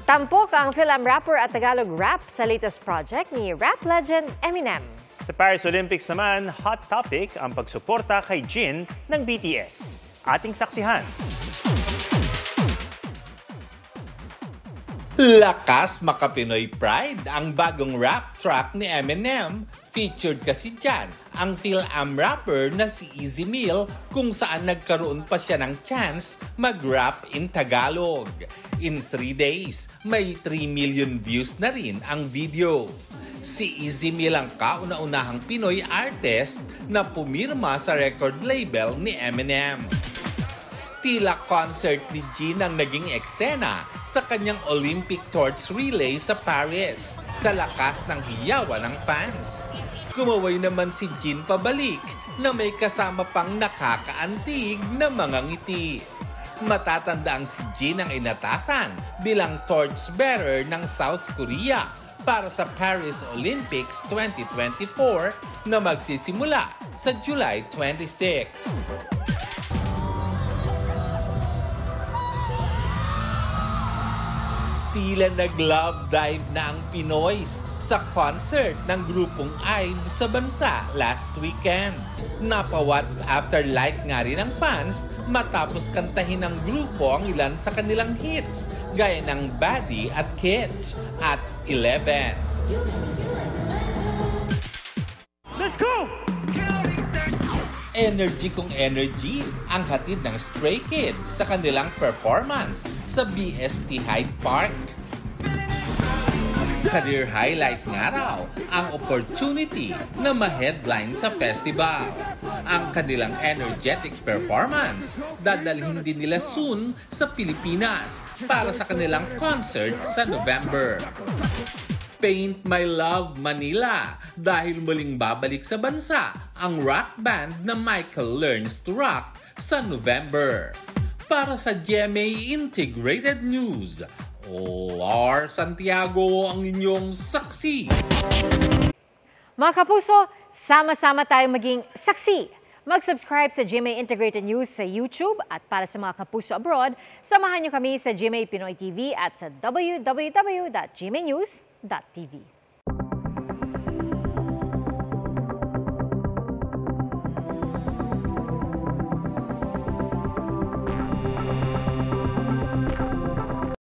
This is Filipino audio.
Tampok ang Fil-Am rapper at Tagalog rap sa latest project ni rap legend Eminem. Sa Paris Olympics naman, hot topic ang pagsuporta kay Jin ng BTS. Ating saksihan. Lakas Makapinoy Pride ang bagong rap track ni Eminem. Featured kasi dyan ang Fil-Am rapper na si Easy Meal kung saan nagkaroon pa siya ng chance mag-rap in Tagalog. In 3 days, may 3 million views na rin ang video. Si Easy Meal ang kauna-unahang Pinoy artist na pumirma sa record label ni Eminem. Tila concert ni Jin ang naging eksena sa kanyang Olympic torch relay sa Paris sa lakas ng hiyawan ng fans. Kumaway naman si Jin pabalik na may kasama pang nakakaantig na mga ngiti. Matatanda ang si Jin ang inatasan bilang torch bearer ng South Korea para sa Paris Olympics 2024 na magsisimula sa July 26. Tila nag-love dive na ang Pinoys sa concert ng grupong IVE sa bansa last weekend. Napa-what's after like nga rin ng fans matapos kantahin ng grupo ang ilan sa kanilang hits gaya ng Baddie at Kitsch at 11. Let's go! Energy kung energy ang hatid ng Stray Kids sa kanilang performance sa BST Hyde Park. Career highlight nga raw ang opportunity na ma-headline sa festival. Ang kanilang energetic performance dadalhin din nila soon sa Pilipinas para sa kanilang concert sa November. Paint My Love Manila dahil muling babalik sa bansa ang rock band na Michael Learns to Rock sa November. Para sa GMA Integrated News, Lar Santiago ang inyong saksi. Mga kapuso, sama-sama tayong maging saksi. Mag-subscribe sa GMA Integrated News sa YouTube at para sa mga kapuso abroad, samahan niyo kami sa GMA Pinoy TV at sa www.gmanews.tv.